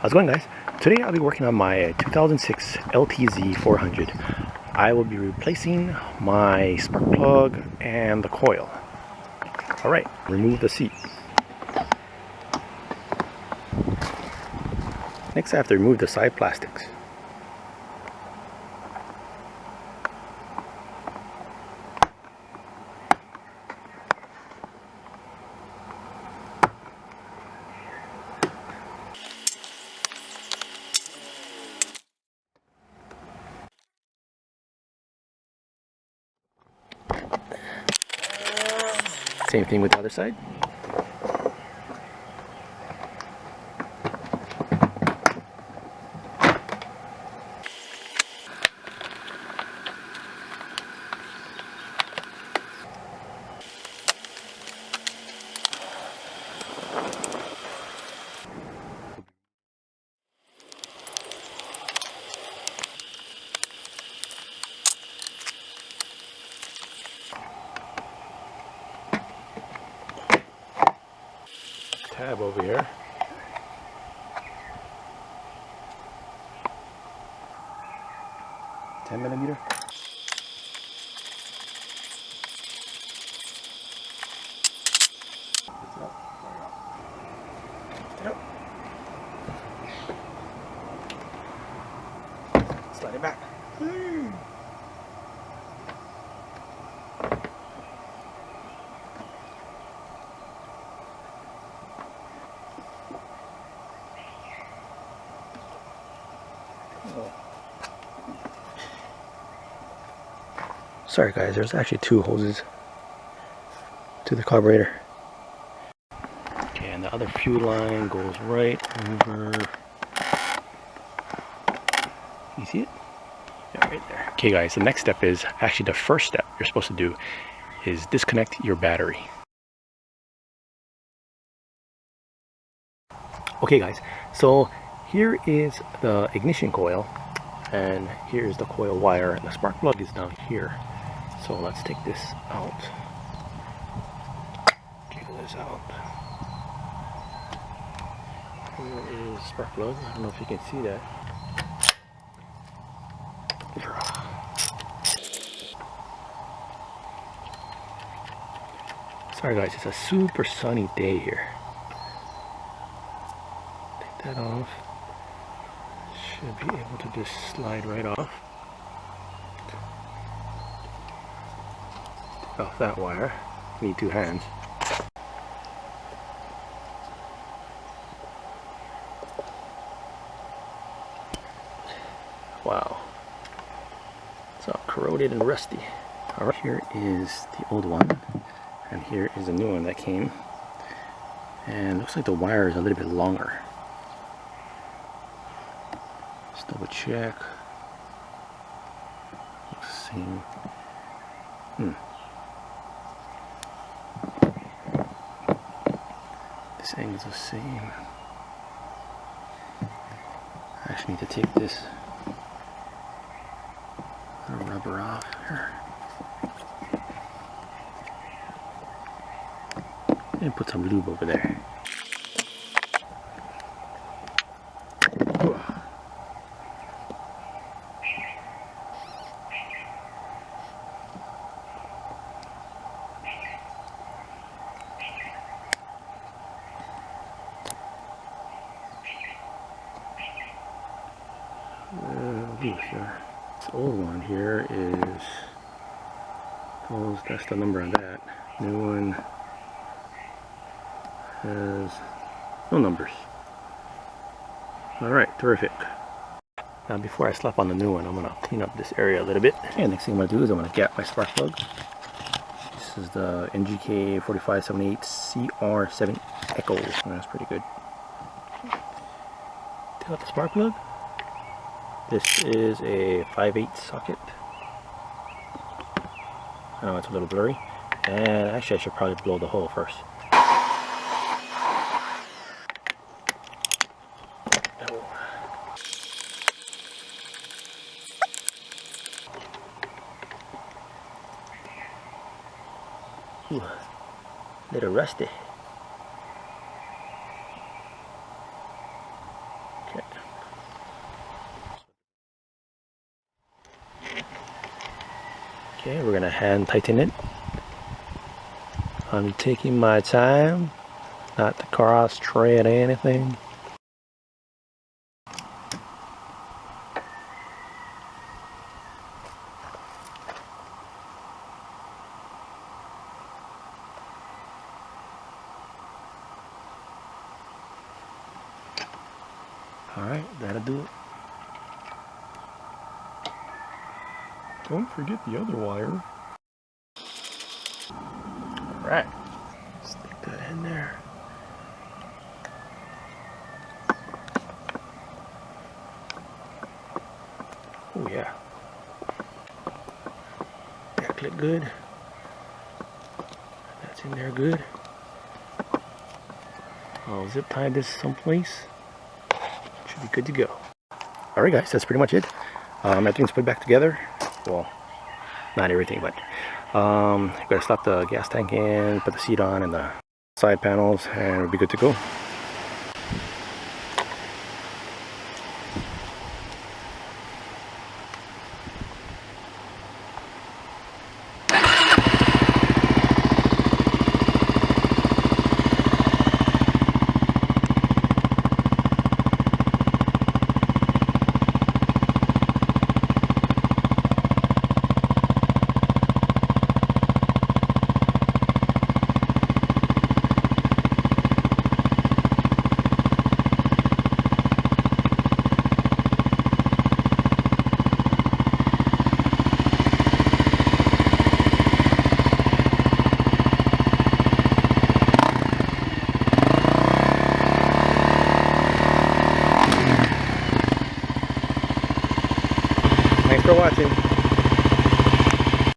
How's it going, guys? Today I'll be working on my 2006 LTZ 400. I will be replacing my spark plug and the coil. Alright, remove the seat. Next I have to remove the side plastics. Same thing with the other side. Tab over here. $10mm. Slide it back. Sorry guys, there's actually two hoses to the carburetor. Okay, and the other fuel line goes right over. You see it? Yeah, right there. Okay guys, the next step is, actually the first step you're supposed to do is disconnect your battery. Okay guys, so here is the ignition coil, and here is the coil wire, and the spark plug is down here. So let's take this out. Take this out. Here is spark plug. I don't know if you can see that. Sorry guys, it's a super sunny day here. Take that off. Should be able to just slide right off. Take off that wire. Need two hands. Wow. It's all corroded and rusty. Alright, here is the old one. And here is the new one that came. And looks like the wire is a little bit longer. Just double check. Looks the same. This angle's the same. I actually need to take this rubber off here. And put some lube over there. Sure. This old one here is, that's the number on that. New one has no numbers. Alright, terrific. Now before I slap on the new one, I'm going to clean up this area a little bit. And next thing I'm going to do is I'm going to gap my spark plug. This is the NGK 4578 CR7 Echo. That's pretty good. Take out the spark plug. This is a 5/8 socket. I know it's a little blurry. And actually I should probably blow the hole first. Ooh, a little rusty. Okay. Okay, we're gonna hand tighten it. I'm taking my time, not to cross thread anything. Alright, that'll do it. Don't forget the other wire. Alright, stick that in there. Oh yeah. That clip good. That's in there good. I'll zip tie this someplace. Should be good to go. Alright guys, that's pretty much it. Everything's put back together. Well, not everything, but gotta stop the gas tank in, put the seat on and the side panels, and we'll be good to go. Thanks for watching.